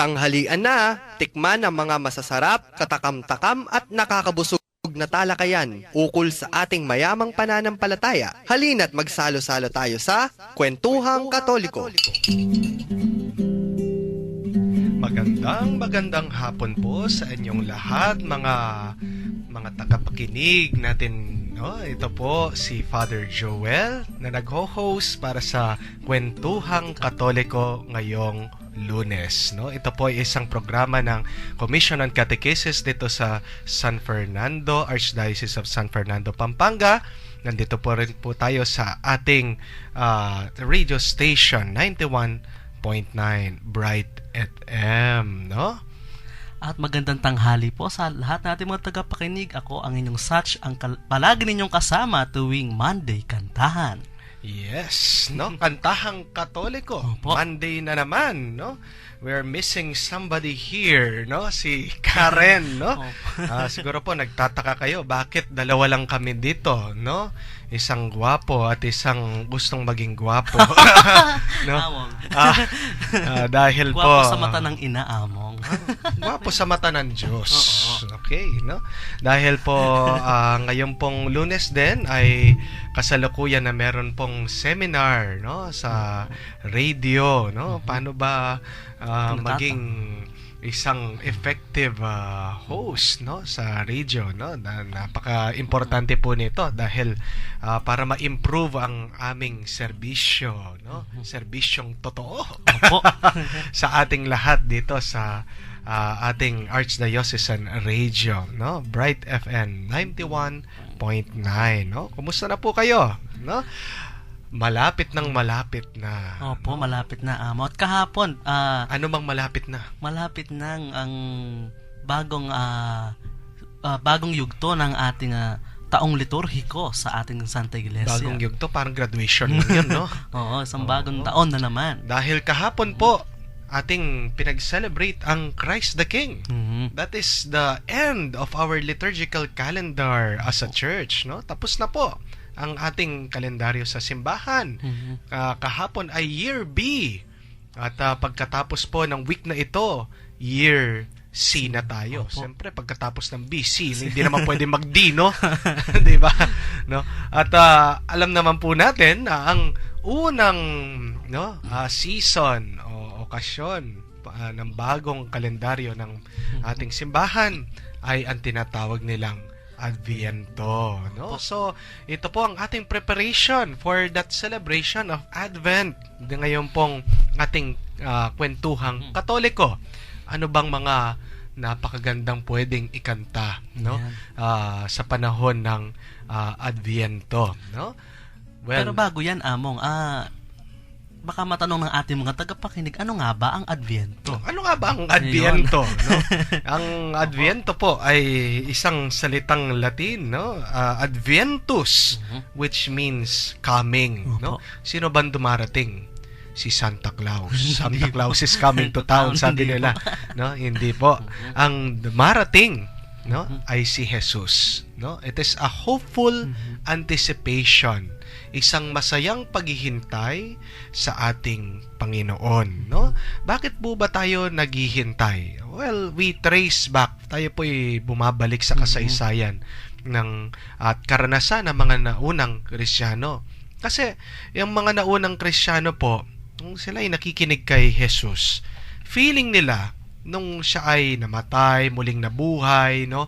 Tanghalian na, tikman ang mga masasarap, katakam-takam at nakakabusog na talakayan ukol sa ating mayamang pananampalataya. Halina't magsalo-salo tayo sa Kwentuhang Katoliko. Magandang hapon po sa inyong lahat, mga tagapakinig natin. No? Ito po si Father Joel na nagho-host para sa Kwentuhang Katoliko ngayong Lunes. No? Ito po ay isang programa ng Commission on Catechesis dito sa San Fernando, Archdiocese of San Fernando, Pampanga. Nandito po rin po tayo sa ating radio station 91.9 Bright FM, no? At magandang tanghali po sa lahat natin mga tagapakinig. Ako ang inyong Satch, ang palagi ninyong kasama tuwing Monday Kantahan. Yes, no? Kantahang Katoliko. Opo. Monday na naman, no? We're missing somebody here, no? Si Karen, no? Siguro po nagtataka kayo, bakit dalawa lang kami dito, no? Isang gwapo at isang gustong maging gwapo. No? Among. Dahil Gwapo po sa mata ng ina, Among. gwapo sa mata ng Diyos. Oo. Okay, no? Dahil po ngayon pong Lunes din ay kasalukuyan na meron pong seminar, no, sa radio, no? Paano ba maging isang effective host, no, sa radio, no? Napaka-importante po nito dahil para ma-improve ang aming serbisyo, no? Serbisyong totoo. Opo. Sa ating lahat dito sa ating Archdiocesan Radio, no? Bright FM 91.9, no? Kumusta na po kayo, no? Malapit na. Opo, malapit na, Amo. At kahapon, Ano mang malapit na? malapit nang ang bagong yugto ng ating taong liturhiko sa ating Santa Iglesia. Bagong yugto, parang graduation lang yun, no? Oo, isang bagong taon na naman. Dahil kahapon po, ating pinag-celebrate ang Christ the King. Mhm. That is the end of our liturgical calendar as a church, no? Tapos na po ang ating kalendaryo sa simbahan. Mhm. Kahapon ay Year B. At pagkatapos po ng week na ito, Year C na tayo. Opo. Siyempre, pagkatapos ng B, C, hindi naman pwede mag-D, no? Di ba? No? At alam naman po natin na ang unang season o okasyon ng bagong kalendaryo ng ating simbahan ay ang tinatawag nilang Adviento, no? So, ito po ang ating preparation for that celebration of Advent. Ngayon pong ating kwentuhang Katoliko. Ano bang mga napakagandang pwedeng ikanta, no? Sa panahon ng Adviento, no? Well, Pero bago yan, Among, baka matanong ng ating mga tagapakinig, ano nga ba ang Adviento? ano nga ba ang Adviento, no? Ang Adviento po ay isang salitang Latin, no? Adventus, which means coming, no? Sino ba dumarating? Si Santa Claus. Santa Claus is coming to town, sabi Hindi nila, no? Hindi po. Ang dumarating, no, ay si Jesus, no? It is a hopeful anticipation, isang masayang paghihintay sa ating Panginoon, no? Bakit po ba tayo naghihintay? Well, we trace back, tayo po'y bumabalik sa kasaysayan ng at karanasan ng mga naunang Kristiyano. Kasi yung mga naunang Kristiyano po, nung sila ay nakikinig kay Jesus, feeling nila nung siya ay namatay, muling nabuhay, no?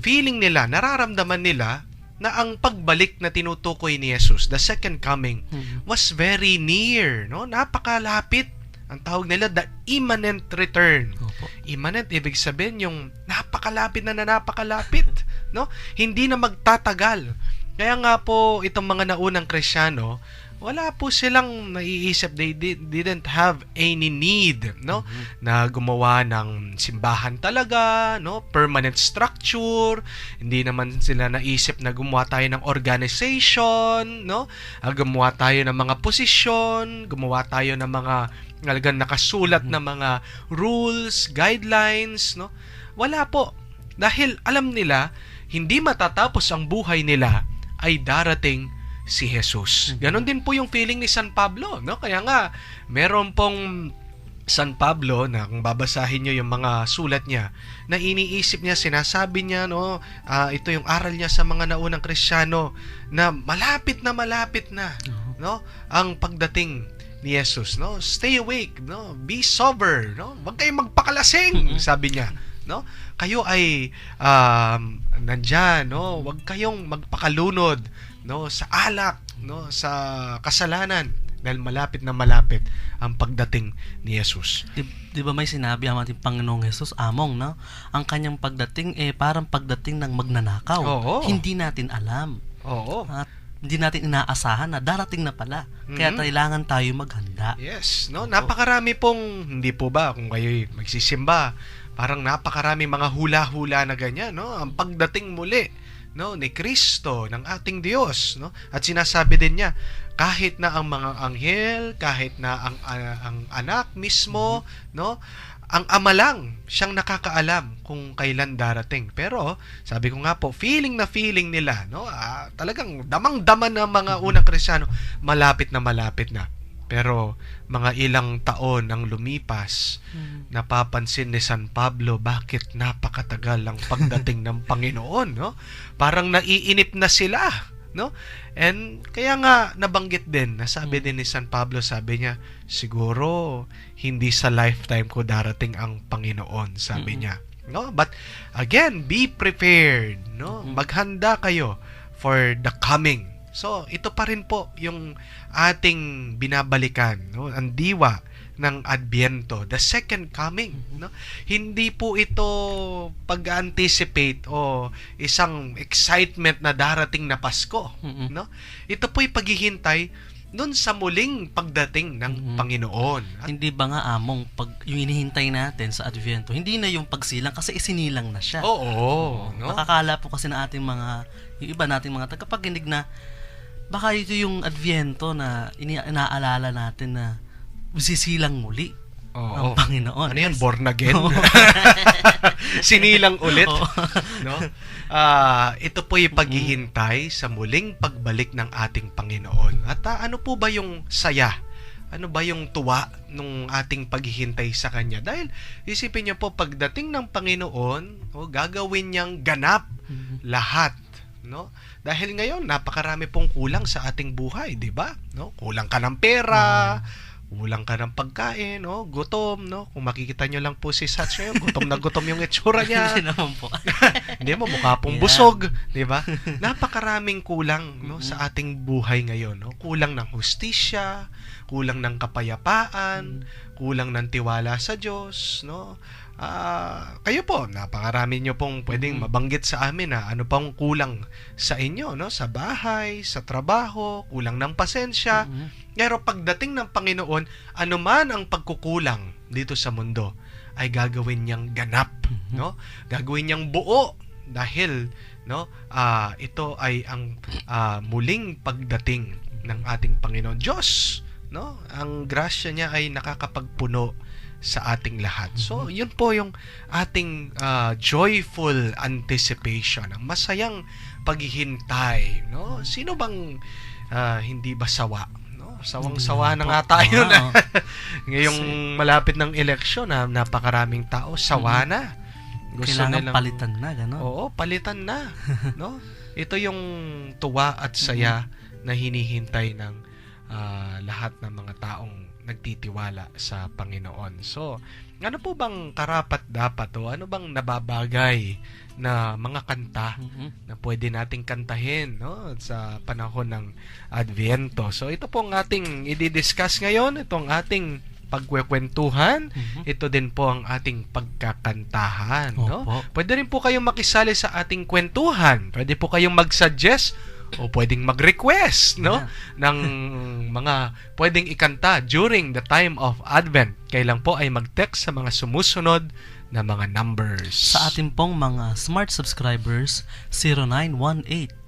Feeling nila, nararamdaman nila na ang pagbalik na tinutukoy ni Jesus, the second coming, was very near, no? Napakalapit. Ang tawag nila, the imminent return. Opo. Imminent, ibig sabihin yung napakalapit, no? Hindi na magtatagal. Kaya nga po, itong mga naunang Kristiyano, wala po silang naiisip, they didn't have any need, no, na gumawa ng simbahan talaga, no, permanent structure. Hindi naman sila naisip na gumawa tayo ng organization, no, gumawa tayo ng mga posisyon, gumawa tayo ng mga talagang nakasulat na mga rules, guidelines, no. Wala po, dahil alam nila hindi matatapos ang buhay nila ay darating si Jesus. Ganon din po yung feeling ni San Pablo, no? Kaya nga, meron pong San Pablo, na kung babasahin nyo yung mga sulat niya, na iniisip niya, sinasabi niya, no, ito yung aral niya sa mga naunang Kristiyano, na malapit na, no, ang pagdating ni Jesus, no? Stay awake, no? Be sober, no? Huwag kayong magpakalasing, sabi niya, no? Kayo ay nandyan, no? Huwag kayong magpakalunod, no, sa alak, no, sa kasalanan, dahil malapit na malapit ang pagdating ni Jesus. Di ba may sinabi ang ating Panginoong Jesus, Among, no? Ang kanyang pagdating parang pagdating ng magnanakaw. Oo. Hindi natin alam. Oo. At hindi natin inaasahan na darating na pala. Kaya kailangan tayo maghanda. Yes, no? Napakarami pong, hindi po ba, kung kayo'y magsisimba, parang napakarami mga hula-hula na ganyan, no? Ang pagdating muli, no, ni Kristo, ng ating Diyos, no? At sinasabi din niya, kahit na ang mga anghel, kahit na ang anak mismo, no, ang ama lang siyang nakakaalam kung kailan darating. Pero sabi ko nga po, feeling nila, no, talagang damang-dama ng mga unang Kristiyano, malapit na. Pero mga ilang taon ang lumipas, napapansin ni San Pablo, bakit napakatagal ang pagdating ng Panginoon, no? Parang naiinip na sila, no? And kaya nga nabanggit din, nasabi din ni San Pablo, sabi niya, siguro hindi sa lifetime ko darating ang Panginoon, sabi niya, no? But again, be prepared, no? Maghanda kayo for the coming. So, ito pa rin po yung ating binabalikan, no? Ang diwa ng Adbyento, the second coming, no? Hindi po ito pag-anticipate o isang excitement na darating na Pasko, no? Ito po'y paghihintay nun sa muling pagdating ng Panginoon. Hindi ba nga, Among, pag yung inihintay natin sa Advyento, hindi na yung pagsilang kasi isinilang na siya. Oo, no? Nakakala po kasi na ating yung iba nating mga tagapakinig na baka ito yung Advyento na inaalala natin na sisilang muli ang Panginoon. Ano yan? Born again? Sinilang ulit? No? Ito po yung paghihintay sa muling pagbalik ng ating Panginoon. At ano po ba yung saya? Ano ba yung tuwa nung ating paghihintay sa Kanya? Dahil isipin niyo po, pagdating ng Panginoon, gagawin niyang ganap lahat, no? Dahil ngayon napakarami pong kulang sa ating buhay, 'di ba? No? Kulang ka ng pera, kulang ka ng pagkain, no? Gutom, no? Kung makikita nyo lang po si Sats ngayon, gutom na gutom yung itsura niya. Hindi naman po. Hindi mo, mukha pong busog, 'di ba? Napakaraming kulang, no, sa ating buhay ngayon, no? Kulang ng hustisya, kulang ng kapayapaan, kulang ng tiwala sa Diyos, no? Kayo po, napakarami nyo pong pwedeng mabanggit sa amin na ano pang kulang sa inyo, no? Sa bahay, sa trabaho, kulang ng pasensya. Pero pagdating ng Panginoon, anuman ang pagkukulang dito sa mundo ay gagawin niyang ganap, no? Gagawin niyang buo dahil, no, ito ay ang muling pagdating ng ating Panginoon Diyos, no? Ang grasya niya ay nakakapagpuno sa ating lahat. So, yun po yung ating joyful anticipation, ang masayang paghihintay, no? Sino bang hindi ba sawa, no? Sawang-sawa na nga tayo na ngayong malapit ng eleksyon, napakaraming tao sawa na. Gusto kailangan nilang palitan na, gano'n. Oo, palitan na, no? Ito yung tuwa at saya na hinihintay ng lahat ng mga taong nagtitiwala sa Panginoon. So, ano po bang karapat-dapat o ano bang nababagay na mga kanta na pwede nating kantahin, no, sa panahon ng Advyento? So, ito po ang ating i-discuss ngayon, itong ating pagkwekwentuhan. Ito din po ang ating pagkakantahan, no? Pwede rin po kayong makisali sa ating kwentuhan. Pwede po kayong mag-suggest o pwedeng mag-request, no, ng mga pwedeng ikanta during the time of Advent. Kailan po ay mag-text sa mga sumusunod na mga numbers. Sa ating pong mga smart subscribers,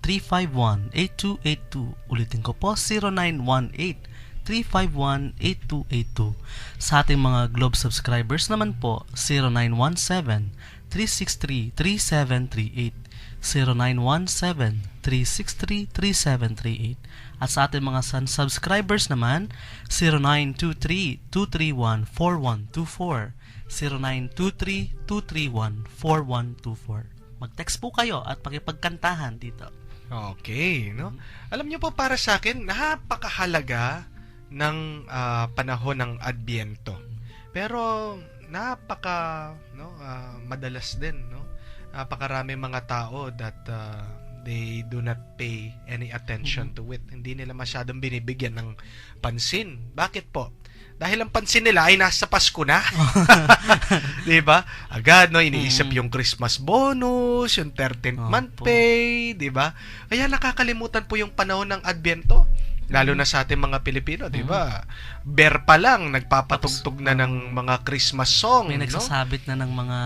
0918-351-8282. Ulitin ko po, 0918-351-8282. Sa ating mga Globe subscribers naman po, 0917-363-3738. 0917-363-3738. At sa ating mga subscribers naman, 0923-231-4124. 0923-231-4124. Mag-text po kayo at pakipagkantahan dito. Okay, no? Alam niyo po, para sa akin, napakahalaga ng panahon ng Adbyento. Pero madalas din, no? Napakarami mga tao that they do not pay any attention to it. Hindi nila masyadong binibigyan ng pansin. Bakit po? Dahil ang pansin nila ay nasa Pasko na. 'Di ba? Agad no iniisip yung Christmas bonus, yung 13th month pay, 'di ba? Kaya nakakalimutan po yung panahon ng Adbyento. Lalo na sa ating mga Pilipino, 'di ba? Ber pa lang nagpapatugtog na ng mga Christmas song, may nagsasabit na ng mga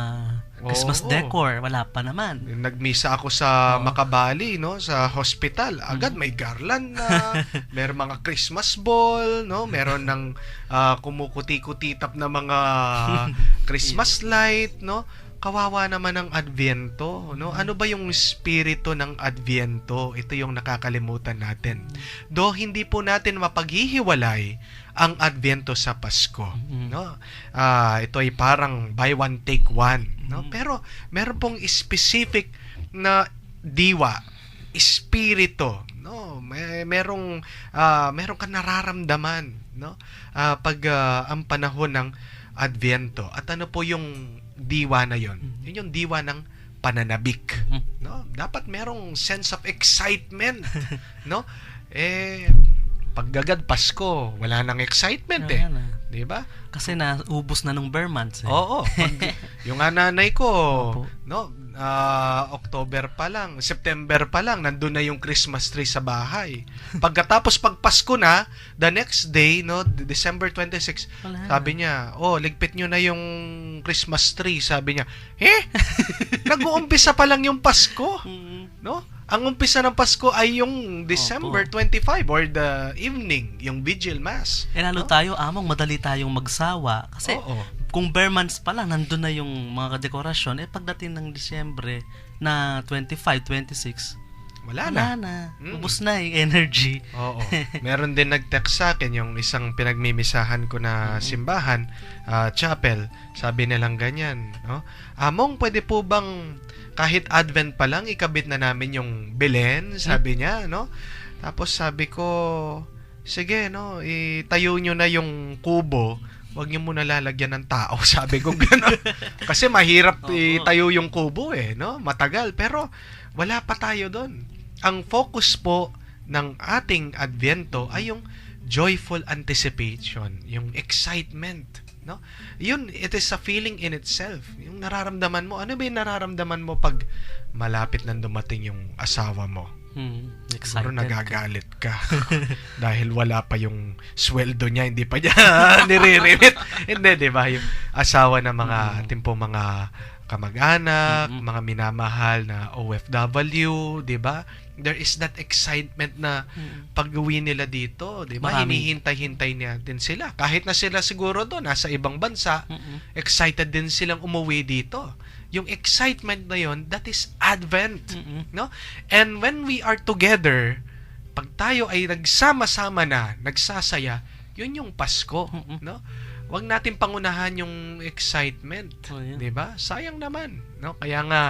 Christmas decor, wala pa naman. Nagmisa ako sa Makabali, no, sa hospital. Agad may garland na, meron mga Christmas ball, no, meron ng kumukuti-kutitap na mga Christmas light, no. Kawawa naman ang Adbyento, no? Ano ba yung espiritu ng Adbyento? Ito yung nakakalimutan natin. Do hindi po natin mapaghihiwalay ang Adbyento sa Pasko, no? Ito ay parang buy one take one, no? Pero meron pong specific na diwa, espiritu, no? Merong kang nararamdaman, no? Pag ang panahon ng Adbyento. At ano po yung diwa na yon? Yun yung diwa ng pananabik, no? Dapat merong sense of excitement, no? Paggagad Pasko, wala nang excitement di ba? Kasi naubos na nung bare months. Oo, yung nanay ko, no, October pa lang, September pa lang, nandun na yung Christmas tree sa bahay. Pagkatapos pag Pasko na, the next day, no, December 26, sabi niya, ligpit nyo na yung Christmas tree. Sabi niya, nag-uumpisa pa lang yung Pasko, no? Ang umpisa ng Pasko ay yung December 25 or the evening, yung Vigil Mass. Lalo tayo, madali tayong magsawa. Kasi kung bare months pa lang, nandun na yung mga dekorasyon, pagdating ng Disyembre na 25, 26, wala na. Ubus na yung energy. Oo. Meron din nag-text sa akin yung isang pinagmimisahan ko na simbahan, chapel. Sabi nilang ganyan, no? Among, pwede po bang kahit Advent pa lang, ikabit na namin yung Belen, sabi niya, no? Tapos sabi ko, sige, no, itayo nyo na yung kubo, wag nyo muna lalagyan ng tao, sabi ko gano'n. Kasi mahirap itayo yung kubo, no? Matagal, pero wala pa tayo doon. Ang focus po ng ating Adbyento ay yung joyful anticipation, yung excitement, no? Yun, it is a feeling in itself. Yung nararamdaman mo, ano ba yung nararamdaman mo pag malapit na dumating yung asawa mo? Excited. Pero nagagalit ka dahil wala pa yung sweldo niya, hindi pa niya nire-remit. Hindi, di ba? Yung asawa ng mga mga kamag-anak, mga minamahal na OFW, di ba? There is that excitement na pag-uwi nila dito, di ba? Hinihintay-hintay natin sila. Kahit na sila siguro doon, nasa ibang bansa, excited din silang umuwi dito. Yung excitement na yon, that is Advent, no? And when we are together, pag tayo ay nagsama-sama na, nagsasaya, yun yung Pasko, no? Huwag natin pangunahan yung excitement, 'di ba? Sayang naman, no? Kaya nga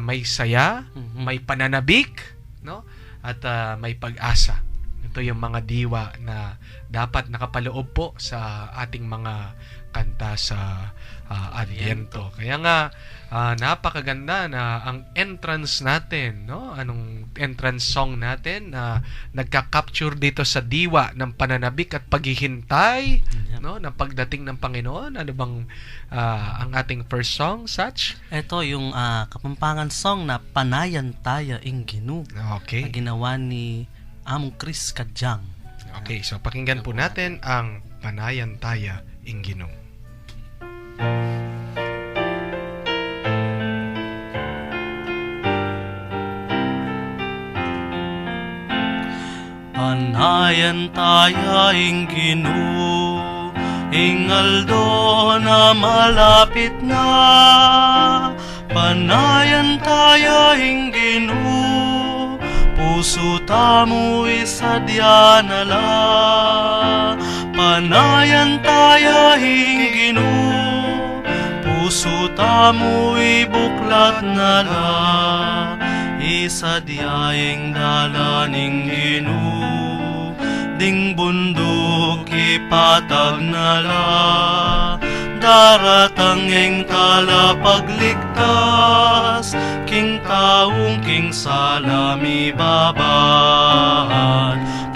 may saya, may pananabik, no? At may pag-asa. Ito yung mga diwa na dapat nakapaloob po sa ating mga kanta sa Adbyento. Kaya nga napakaganda na ang entrance natin, no? Anong entrance song natin na nagka-capture dito sa diwa ng pananabik at paghihintay, no, ng pagdating ng Panginoon. Ano bang ang ating first song, Satch? Ito yung Kapampangan song na Panayan Taya Inginu. Okay. Na ginawa ni Among Chris Kadyang. Okay, so pakinggan po natin ang Panayan Taya Inginu. Panayan Taya Inginu, ingaldo na malapit na, Panayan tayong Ginoo, puso tamo isadyanala. Panayan tayong Ginoo, puso tamo ibuklat nala. Isadyayeng dalaning Ginoo, ding bundok ipatag nala. Daratangeng tala pagligtas, king taong king salami babad.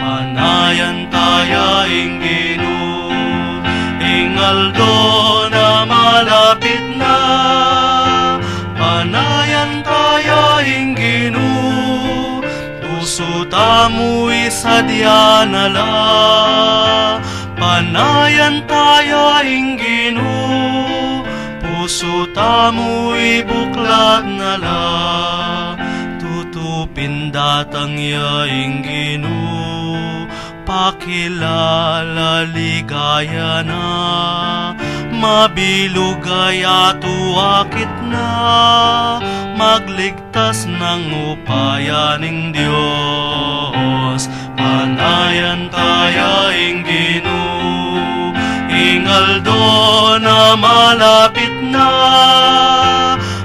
Panayan tayaing Ginoo, ingaldo na malapit na. Panayan tayaing Ginoo, puso tamo isadyanala. Panayan tayaing Ginoo, puso tamo ibuklat nala. Tutupin datang yaing Ginoo, pakilala ligaya na. Mabilugay atuakit na, magligtas ng upayaning Diyos. Panayan tayaing Ginoo, ingaldo na malapit na.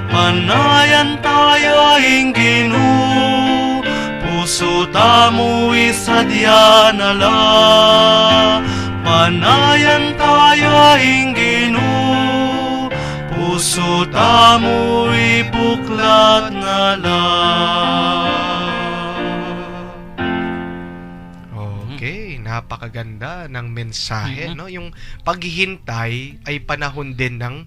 Panayan tayaing Ginoo, puso tamo isadyanala. Panayan tayaing Ginoo, puso tamo ibuklat nala. Okay, napakaganda ng mensahe, no? Yung paghihintay ay panahon din ng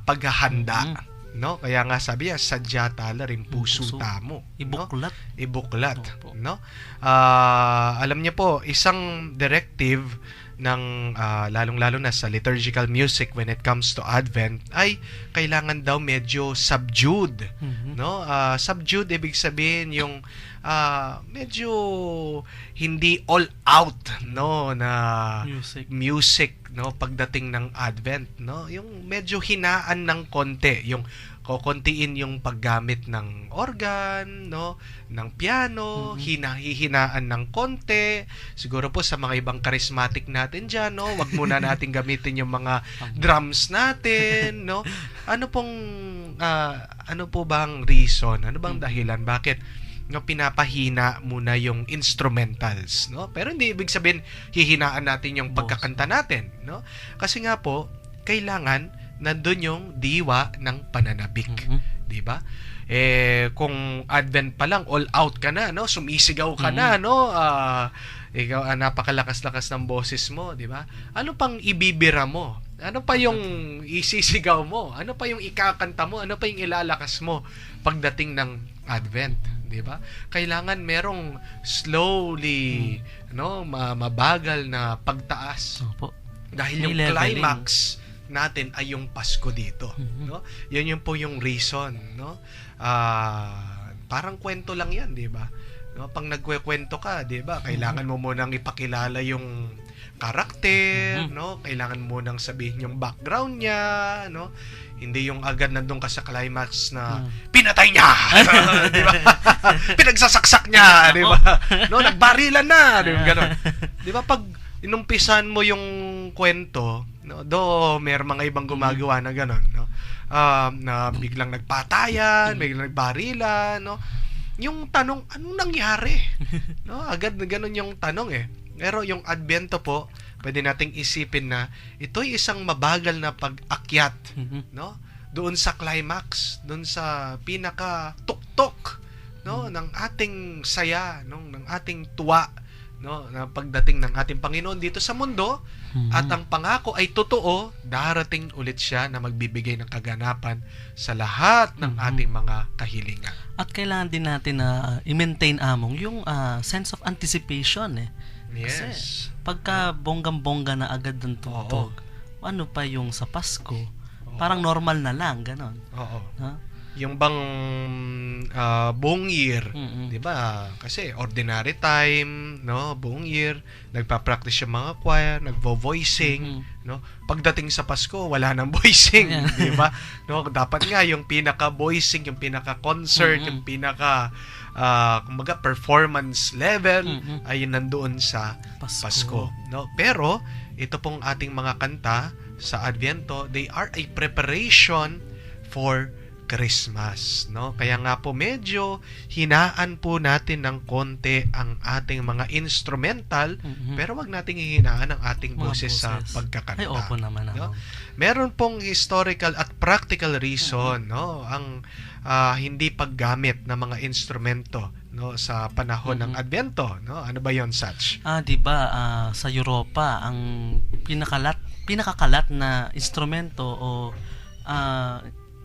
paghahanda, no? Kaya nga sabi niya, sadya tala rin puso tamo, ibuklat, no? Ibuklat, no? Alam niyo po, isang directive ng lalong-lalo na sa liturgical music when it comes to Advent ay kailangan daw medyo subdued, no? Subdued ibig sabihin yung medyo hindi all out, no, na music, no, pagdating ng Advent, no? Yung medyo hinaan ng konti, yung kokontiin yung paggamit ng organ, no, ng piano, hihinaan ng konti. Siguro po sa mga ibang charismatic natin diyan, no, wag muna natin gamitin yung mga drums natin, no. Ano po bang reason? Ano bang dahilan bakit no pinapahina muna yung instrumentals, no? Pero hindi ibig sabihin hihinaan natin yung pagkakanta natin, no? Kasi nga po kailangan nandun yung diwa ng pananabik, di ba? Kung Advent pa lang all out ka na, no? Sumisigaw ka na, no? Ikaw napakalakas-lakas ng boses mo, di ba? Ano pang ibibira mo? Ano pa yung isisigaw mo? Ano pa yung ikakanta mo? Ano pa yung ilalakas mo pagdating ng Advent, di ba? Kailangan merong slowly, no, mabagal na pagtaas. Dahil yung climax natin ay yung Pasko dito, no? Yun po yung reason, no? Parang kwento lang 'yan, 'di ba? No, pag nagkukwento ka, 'di ba? Kailangan mo munang ipakilala yung karakter, no? Kailangan mo nang sabihin yung background niya, no? Hindi yung agad nandun ka sa climax na pinatay niya, 'di ba? Pinagsasaksak niya, 'di ba? No, nagbarilan na, 'di ba? Ganun. 'Di ba pag inumpisan mo yung kwento, no, may mga ibang gumagawa na gano'n, no? Na biglang nagpatayan, biglang nagbarilan, no? Yung tanong, anong nangyari? No, agad na gano'n yung tanong Pero yung Adbyento po, pwede nating isipin na ito'y isang mabagal na pag-akyat, no? Doon sa climax, doon sa pinaka tuktok, no, ng ating saya, no, ng ating tuwa, no, na pagdating ng ating Panginoon dito sa mundo, at ang pangako ay totoo, darating ulit siya na magbibigay ng kaganapan sa lahat ng ating mga kahilingan. At kailangan din natin na i-maintain among yung sense of anticipation Yes. Kasi pagka bonggang-bongga na agad ng tugtog, ano pa yung sa Pasko, parang normal na lang, ganon. Oo. yung bang buong year, Mm-mm. 'di ba? Kasi ordinary time, no, buong year nagpa-practice yung mga choir, nagvo-voicing, no. Pagdating sa Pasko, wala nang voicing, Yeah. 'di ba? No, dapat nga yung pinaka-voicing, yung pinaka-concert, yung pinaka kumbaga performance level ay nandoon sa Pasko, no. Pero ito pong ating mga kanta sa Adviento, they are a preparation for Christmas, no? Kaya nga po medyo hinaan po natin ng konti ang ating mga instrumental, pero wag nating hihinaan ang ating Mga boses sa boses. pagkakanta. Ay, opo naman. No? Meron pong historical at practical reason, no, ang hindi paggamit ng mga instrumento, no, sa panahon ng Advento, no? Ano ba 'yon, Satch? 'Di ba sa Europa ang pinakakalat na instrumento o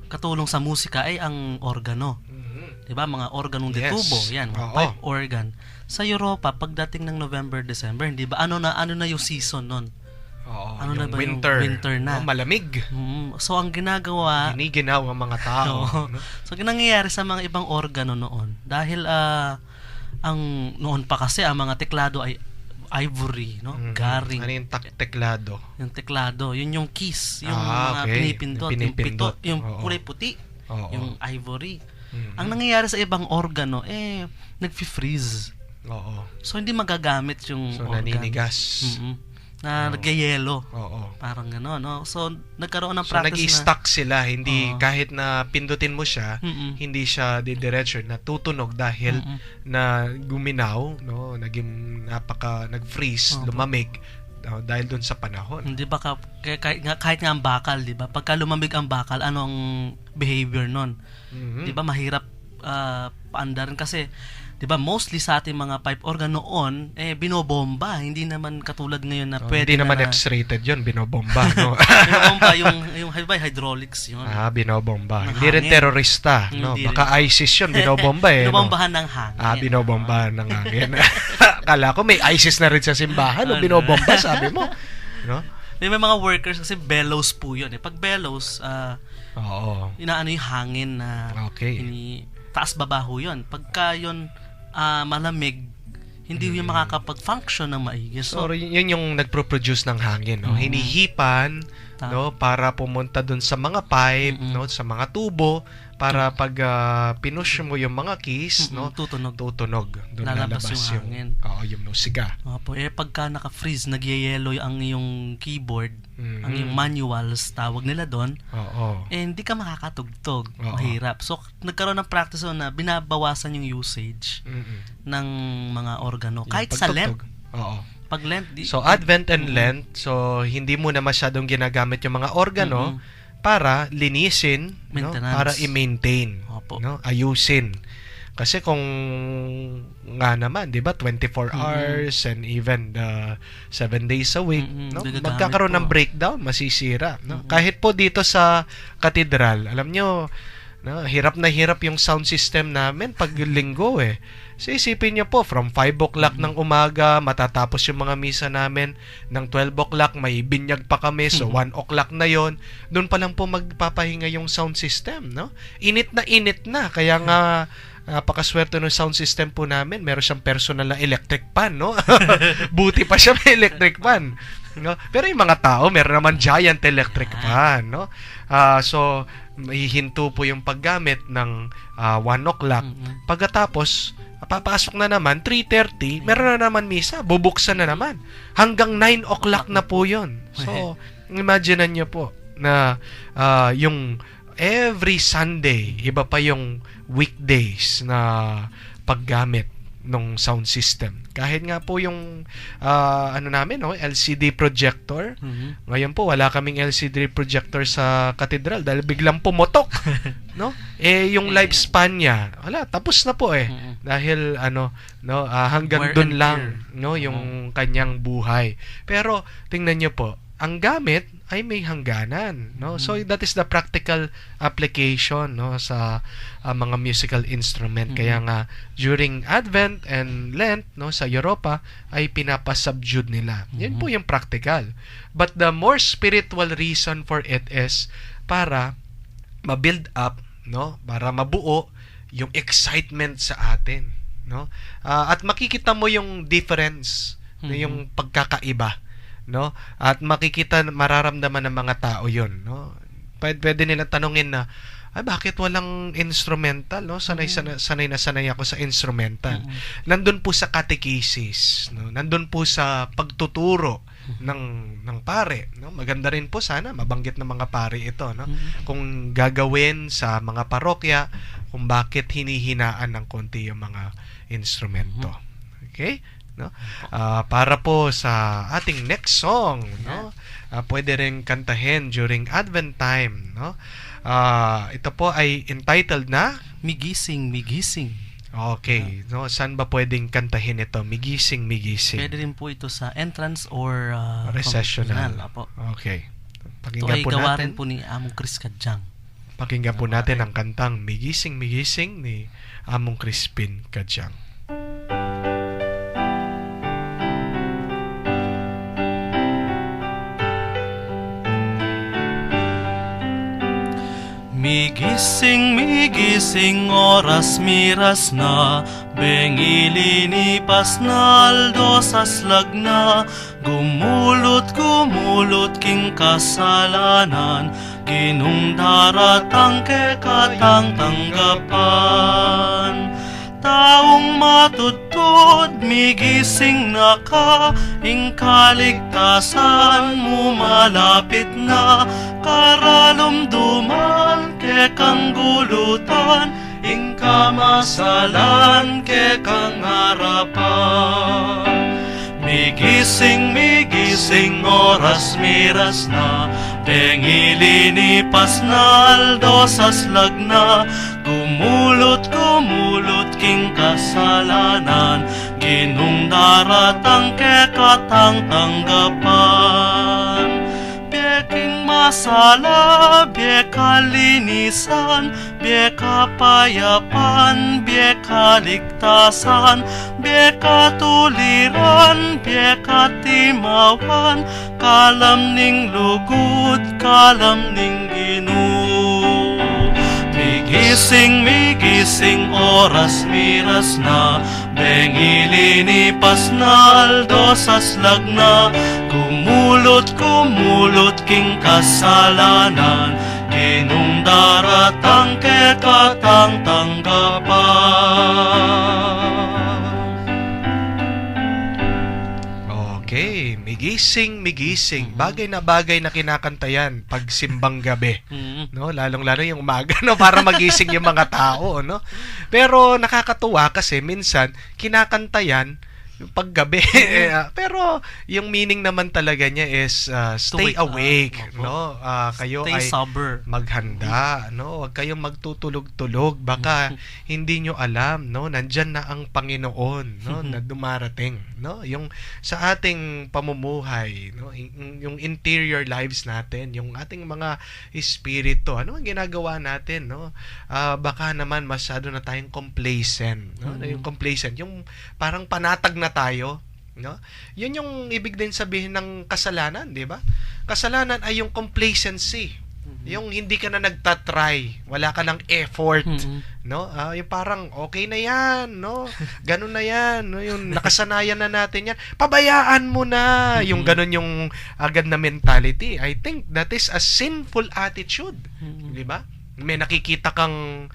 katulong sa musika ay ang organo. 'Di ba? Mga organong de Yes. tubo, 'yan, mga Oo. pipe organ. Sa Europa pagdating ng November, December, 'di ba? Ano na yung season nun? Oo, Ano na yung ba yung winter, winter na? no, malamig. So ang ginagawa, Giniginaw ang mga tao. Oo. No? So nangyayari sa mga ibang organo noon dahil ang noon pa kasi ang mga teklado ay ivory, no? Garing. Ano yung teklado? Yung teklado, yun yung keys, yung mga Okay. pinipindot, yung Pinipindot. pito, yung Oo. kulay puti, Oo. yung ivory. Ang nangyayari sa ibang organo, nagfi-freeze. Oo. So, hindi magagamit yung So, organ. naninigas. Nagyayelo. Oo. Parang gano'n, no? So, nagkaroon ng So, practice nag-i-stuck sila. Hindi, Oo. kahit na pindutin mo siya, hindi siya didiretso, natutunog dahil na guminaw, no? Nag-freeze, Opo. lumamig, dahil dun sa panahon. Hindi ba kahit nga ang bakal, 'di ba? Pagka lumamig ang bakal, ano ang behavior nun? 'Di ba mahirap paandarin kasi 'di ba mostly sa ating mga pipe organ noon binobomba, hindi naman katulad ngayon na pwede Hindi naman na X-rated yun, binobomba, no? binobomba yung hydraulics yun. Binobomba. Ng Hindi rin hangin. terorista, no? Hindi Baka ISIS yun, binobomba no? Binobombahan ng hangin. Binobomba ng hangin. Kala ko may ISIS na rin sa simbahan, no? Binobomba, sabi mo. No? May mga workers kasi bellows po yun. Pag bellows, Oo. inaano yung hangin na Okay. taas-baba ho yun. Pagka yun malamig, hindi yung makakapag-function ng maigi. So, yun yung nagpro-produce ng hangin, no? Hinihipan, no, para pumunta dun sa mga pipe, no, sa mga tubo, para pag pinush mo yung mga keys, no, tutunog. Doon Lalabas lalabas yung hangin. yung musiga. Opo, pagka naka-freeze, nagyayelo ang iyong keyboard, ang iyong manuals, tawag nila doon, Oo. hindi ka makakatugtog. Oo. Mahirap. So, nagkaroon ng practice na binabawasan yung usage ng mga organo. Kahit sa Lent. Oo. Pag Lent, So, Advent and Lent, so hindi mo na masyadong ginagamit yung mga organo para linisin, no? Maintenance. Para i-maintain, Opo. no? Ayusin. Kasi kung nga naman, 'di ba, 24 hours and even 7 days a week, no? Gagamit Magkakaroon po. ng breakdown, masisira, no? Kahit po dito sa katedral, alam nyo, no, hirap na hirap yung sound system namin pag linggo So isipin niyo po, from 5 o'clock ng umaga, matatapos yung mga misa namin, ng 12 o'clock, may binyag pa kami, so 1 o'clock na yon. Doon pa lang po magpapahinga yung sound system, no? Init na, kaya nga, napakaswerte ng sound system po namin, meron siyang personal na electric fan, no? Buti pa siya may electric fan, no? Pero yung mga tao, meron naman giant electric fan, no? So, hihinto po yung paggamit ng 1 o'clock. Pagkatapos, papasok na naman, 3:30, meron na naman misa, bubuksan na naman. Hanggang 9 o'clock na po yun. So, imaginean nyo po na yung every Sunday, iba pa yung weekdays na paggamit ng sound system. Kahit nga po yung namin, no, LCD projector. Ngayon po wala kaming LCD projector sa katedral dahil biglang pumotok, no? Yung lifespan niya, wala, tapos na po dahil hanggang Wear doon and lang, tear. no, yung kanyang buhay. Pero tingnan niyo po, ang gamit ay may hangganan, no? So that is the practical application, no, sa mga musical instrument. Kaya nga during Advent and Lent, no, sa Europa ay pinapasubdued nila. Yan po yung practical. But the more spiritual reason for it is para ma-build up, no? Para mabuo yung excitement sa atin, no? At makikita mo yung difference, no? Yung pagkakaiba, no? At mararamdaman ng mga tao 'yon, no? Pwede nila tanungin na, ay, bakit walang instrumental, no? Sanay na sanay ako sa instrumental. Nandun po sa catechesis, no? Nandun po sa pagtuturo ng pare, no? Maganda rin po sana mabanggit ng mga pare ito, no? Kung gagawin sa mga parokya, kung bakit hinihinaan ng konti yung mga instrumento. Okay? No? Para po sa ating next song, no? Pwede rin kantahin during Advent time, no? Ito po ay entitled na Migising, Migising. Okay, no, saan ba pwedeng kantahin ito? Migising, Migising. Pwede rin po ito sa entrance or recessional. Apo. Okay. Ito ay gawa rin po ni Among Chris Kadyang. Pakinggan po natin ang kantang Migising, Migising ni Among Crispin Kadyang. Migising, migising, oras miras na, bengilinipas na, aldosas lag na, gumulot, gumulot king kasalanan, ginung daratang kekatang tanggapan. Taong matutod, migising na ka, ing kaligtasan mo malapit na, karalumduman kekang gulutan, ing kamasalan kekang harapan. Migising, migising, oras miras na, bengilinipas na, aldosas lag na, gumulot, gumulot king kasalanan, ginung daratang kekatang tanggapan. Bieking masala, biek kalinisan, biek kapayapan, biek kaligtasan, biek katuliran, biek katimawan, kalam ning lugod, kalam ning Ginoo. Migising, migising, oras miras na, bengilinipas na, aldosas lag na, gumulot, gumulot king kasalanan, ginung daratang kekatang tanggapan. Okay, migising, migising. Bagay na kinakanta yan pag simbang gabi. No, lalong-lalo yung umaga, no, para magising yung mga tao, no. Pero nakakatuwa kasi minsan kinakanta yan yung paggabi. Pero yung meaning naman talaga niya is stay awake, no? Kayo stay ay sober. Maghanda, no? Huwag kayong magtutulog-tulog, baka hindi nyo alam, no? Nandyan na ang Panginoon, no? Na dumarating, no? Yung sa ating pamumuhay, no? Yung interior lives natin, yung ating mga espiritu, ano ang ginagawa natin, no? Baka naman masyado na tayong complacent, no? Yung complacent, yung parang panatag na tayo, no? Yun yung ibig din sabihin ng kasalanan, di ba? Kasalanan ay yung complacency. Yung hindi ka na nagtatry, wala ka ng effort, no? Yung parang okay na 'yan, no? Ganun na 'yan, no? Yung nakasanayan na natin 'yan. Pabayaan mo na. Yung ganun yung agad na mentality. I think that is a sinful attitude, di ba? May nakikita kang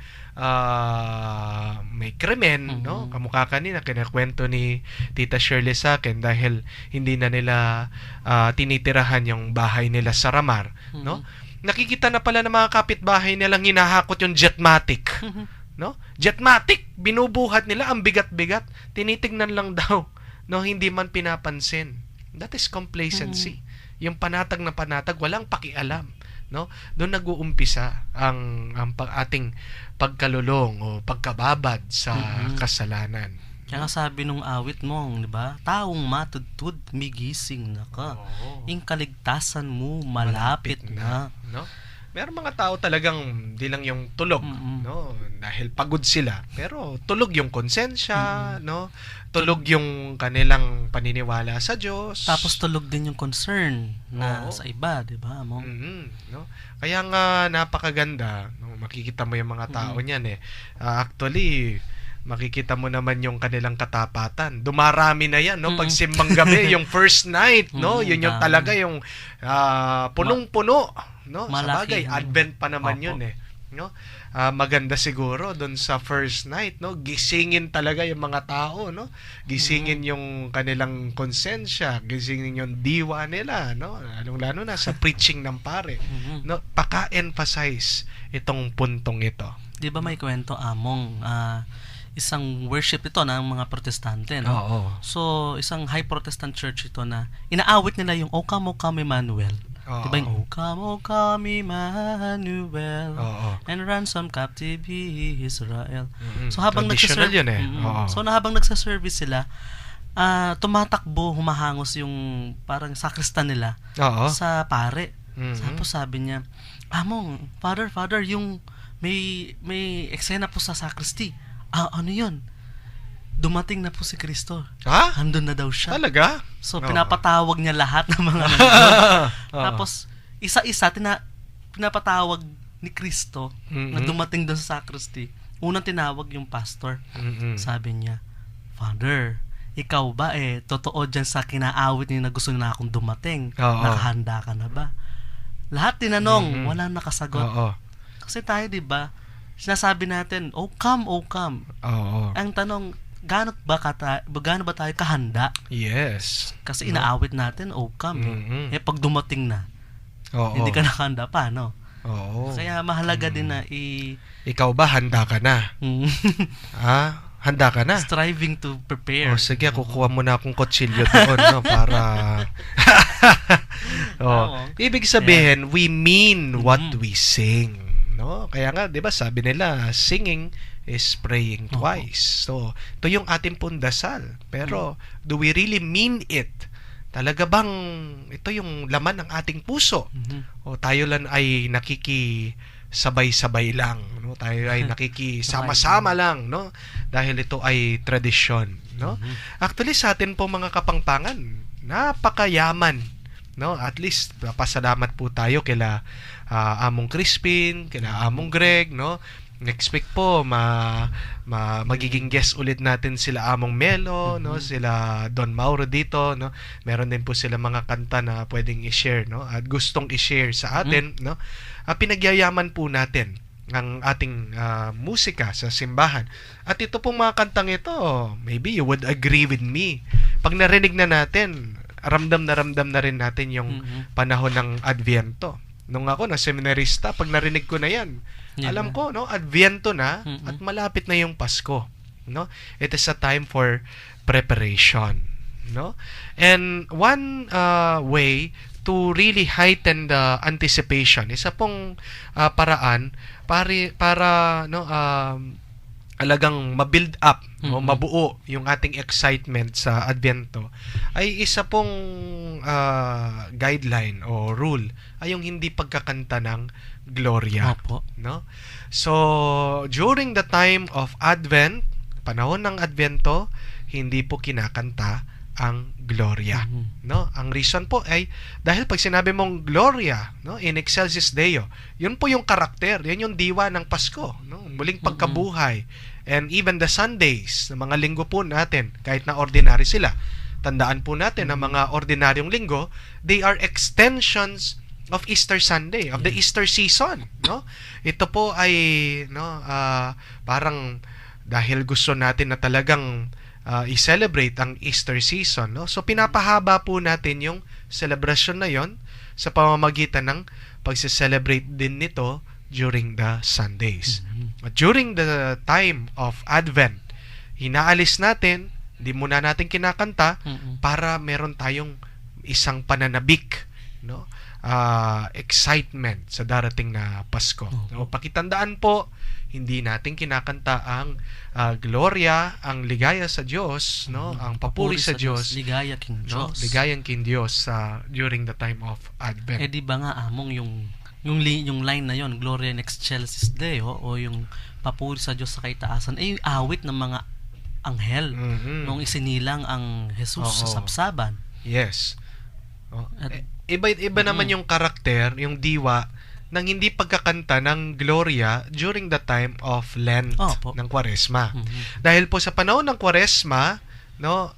may krimen, no? Kamukha kanina kinakwento ni Tita Shirley sa akin dahil hindi na nila tinitirahan yung bahay nila sa Ramar, no? Nakikita na pala ng mga kapitbahay nilang hinahakot yung Jetmatic, no? Jetmatic, binubuhat nila ang bigat-bigat, tinitingnan lang daw, no? Hindi man pinapansin. That is complacency. Yung panatag na panatag, walang pakialam, no? Doon nag-uumpisa ang ating pagkalulong o pagkababad sa kasalanan. Kaya nga sabi nung awit mo, di ba? Taong matudtud, migising na ka. Yung kaligtasan mo, malapit na. No? Meron mga tao talagang di lang yung tulog, no? Dahil pagod sila, pero tulog yung konsensya, no? Tulog yung kanilang paniniwala sa Diyos. Tapos tulog din yung concern na sa iba, di ba, mo? No? Kaya nga napakaganda, no? makikita mo yung mga tao niyan eh. Actually, makikita mo naman yung kanilang katapatan. Dumarami na yan, no? Pag simbang gabi, yung first night, no? Yun yung talaga yung punong-puno, no? Sa bagay, Advent pa naman yun eh. No? Maganda siguro doon sa first night, no? Gisingin talaga yung mga tao, no? Gisingin yung kanilang konsensya, gisingin yung diwa nila, no? Lalo na sa preaching ng pare. No? Paka-emphasize itong puntong ito. 'Di ba may kwento among isang worship ito ng mga Protestante, no? Oo. So, isang high Protestant church ito na inaawit nila yung O Come, O Come, Emmanuel. Diba yung O Come, Emmanuel, and ransom captive Israel. So habang traditional yun eh. So habang nagsa-service sila, tumatakbo, humahangos yung parang sakristan nila sa pare. Tapos sabi niya, Among, Father, yung may eksena po sa sacristy. Ano yun? Dumating na po si Kristo. Andun na daw siya. Talaga? So, pinapatawag niya lahat ng mga Tapos, isa-isa, pinapatawag ni Kristo na dumating doon sa sacristy. Unang tinawag yung pastor. Sabi niya, Father, ikaw ba totoo dyan sa kinaawit niyo na gusto na akong dumating? Nakahanda ka na ba? Lahat tinanong, wala nakasagot. Kasi tayo, di ba, sinasabi natin, O come, O come. Ang tanong, gaano ba tayo kahanda? Yes. Kasi inaawit natin, O come. Pag dumating na, hindi ka nakahanda pa, no? Kaya mahalaga din na ikaw ba, handa ka na? Handa ka na? Striving to prepare. Sige, kukuha mo na akong kutsilyo doon, no? Para... Ibig sabihin, we mean what we sing. No? Kaya nga, 'di ba, sabi nila, singing is praying twice. So, ito yung ating pundasal. Pero do we really mean it? Talaga bang ito yung laman ng ating puso? O tayo lang ay nakikisabay-sabay lang, no? Tayo ay nakikisama-sama lang, no? Dahil ito ay tradisyon, no? Actually sa atin po mga kapangpangan, napakayaman, no? At least pasalamat po tayo kila Among Crispin, kila Among Greg, no? Next week po magiging guest ulit natin sila Among Melo, no? Sila Don Mauro dito, no? Meron din po sila mga kanta na pwedeng i-share, no? At gustong i-share sa atin, no? Pinagyayaman po natin ang ating musika sa simbahan. At ito pong mga kantang ito, maybe you would agree with me. Pag narinig na natin, ramdam na rin natin yung panahon ng Adviento. Nung ako na seminarista, pag narinig ko na yan, alam ko, no, Adviento na at malapit na yung Pasko, no? It is a time for preparation, no? And one way to really heighten the anticipation, isa pong paraan para no, alagang ma-build up o mabuo yung ating excitement sa Adviento ay isa pong guideline o rule ay yung hindi pagkakanta ng Gloria. No? So, during the time of Advent, panahon ng Adviento, hindi po kinakanta ang Gloria. No? Ang reason po ay dahil pag sinabi mong Gloria, no, in excelsis Deo, yun po yung karakter, yan yung diwa ng Pasko, no? Muling pagkabuhay. And even the Sundays, na mga linggo po natin, kahit na ordinary sila, tandaan po natin na mga ordinaryong linggo, they are extensions of Easter Sunday, of the Easter season, no? Ito po ay no, parang dahil gusto natin na talagang i-celebrate ang Easter season, no? So pinapahaba po natin yung celebration na yon sa pamamagitan ng pagse-celebrate din nito during the Sundays. During the time of Advent, hinaalis natin, hindi muna natin kinakanta para meron tayong isang pananabik, no? Excitement sa darating na Pasko. No? Pakitandaan po, hindi natin kinakanta ang Gloria, ang ligaya sa Diyos, no? Ang papuri sa Diyos, ligaya king Diyos, no? Ligayang king Diyos during the time of Advent. Di ba nga Among yung line na yon, Gloria in excelsis Deo, o yung papuri sa Diyos sa kaitaasan, yung awit ng mga anghel nung isinilang ang Jesus sa sapsaban. Yes. Iba naman yung karakter, yung diwa ng hindi pagkakanta ng Gloria during the time of Lent ng Kwaresma. Dahil po sa panahon ng Kwaresma, no,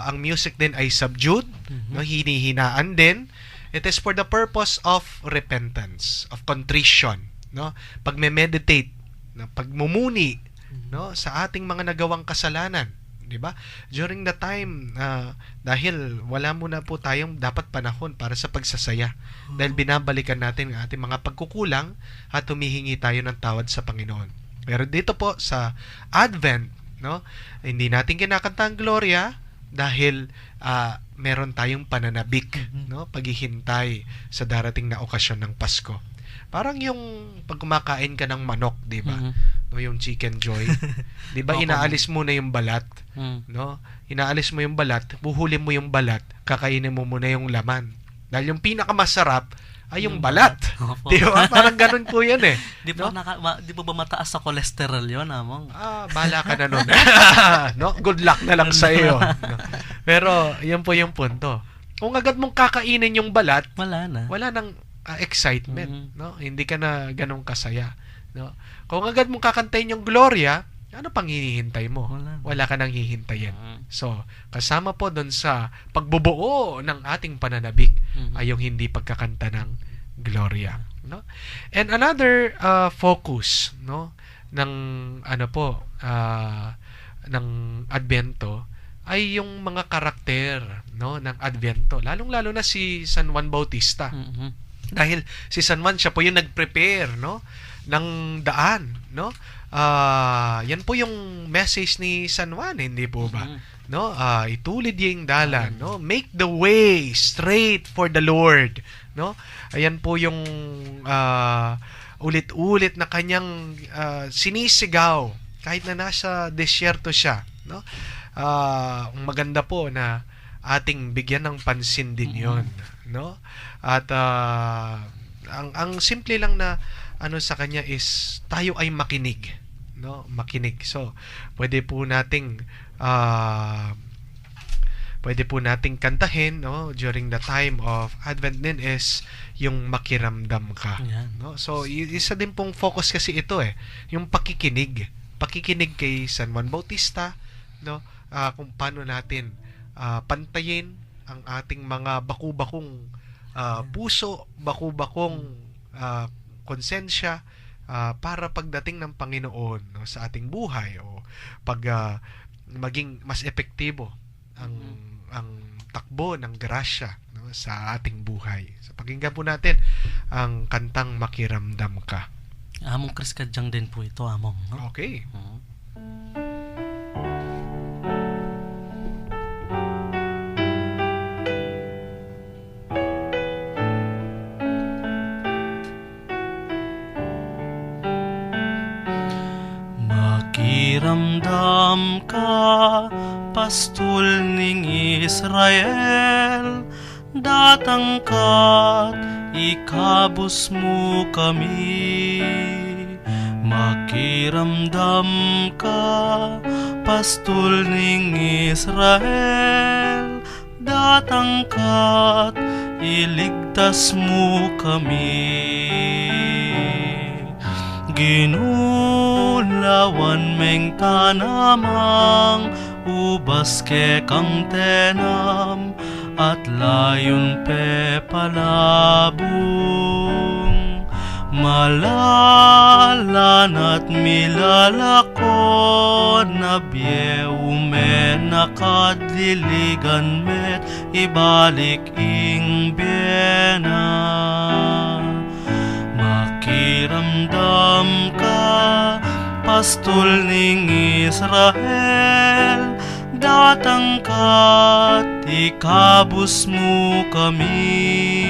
ang music din ay subdued, no, hinihinaan din. It is for the purpose of repentance, of contrition, no, pagme-meditate, no, pagmumuni, no, sa ating mga nagawang kasalanan, di ba? During the time, dahil wala muna po tayong dapat panahon para sa pagsasaya, dahil binabalikan natin ang ating mga pagkukulang at humihingi tayo ng tawad sa Panginoon. Pero dito po sa Advent, no, hindi natin kinakanta ang Gloria dahil meron tayong pananabik, no, paghihintay sa darating na okasyon ng Pasko. Parang yung pag kumakain ka ng manok, di ba? No, yung chicken joy. Di ba inaalis mo na yung balat, no? Inaalis mo yung balat, buhulin mo yung balat, kakainin mo muna yung laman. Dahil yung pinakamasarap ay yung balat. Di ba? Parang ganun po yan eh. Di ba, no? Di ba mataas sa cholesterol yun, Among? Bahala ka na nun. No? Good luck na lang sa iyo. No? Pero, yan po yung punto. Kung agad mong kakainin yung balat, wala nang excitement. No? Hindi ka na ganun kasaya. No? Kung agad mong kakantayin yung Gloria, ano pang hinihintay mo? Wala ka nang hihintayin. So, kasama po doon sa pagbubuo ng ating pananabik ay yung hindi pagkakanta ng Gloria, no? And another focus, no, ng ng Advento ay yung mga karakter, no, ng Advento. Lalong-lalo na si San Juan Bautista. Dahil si San Juan, siya po yung nag-prepare, no, ng daan, no? Yan po yung message ni San Juan, hindi po ba? No, itulid yung dalan, no? Make the way straight for the Lord, no? Ayan po yung ulit-ulit na kanyang sinisigaw kahit na nasa desyerto siya, no? Maganda po na ating bigyan ng pansin din 'yon, no? At ang simple lang na sa kanya is tayo ay makinig, no? Makinig. So, pwede po nating kantahin, no, during the time of Advent din is yung makiramdam ka, no? So, isa din pong focus kasi ito yung pakikinig kay San Juan Bautista, no? Kung paano natin pantayin ang ating mga baku-bakong puso, baku-bakong konsensya para pagdating ng Panginoon, no, sa ating buhay o pag maging mas epektibo ang takbo ng grasya, no, sa ating buhay. So pakinggan po natin ang kantang Makiramdam Ka. Among Chris Kadyang din po ito, Among, no? Okay. Makiramdam ka, pastol ning Israel, datang ka't ikabus mo kami. Makiramdam ka, pastol ning Israel, datang ka't iligtas mo kami. Ginulawan meng tanamang, ubas ke kang tenam, at layon pe palabong. Malalan at milalakon, na biyeumen nakadliligan met, ibalik ing biyena. Makiramdam ka, pastol ning Israel, datang ka't ikabus mo kami.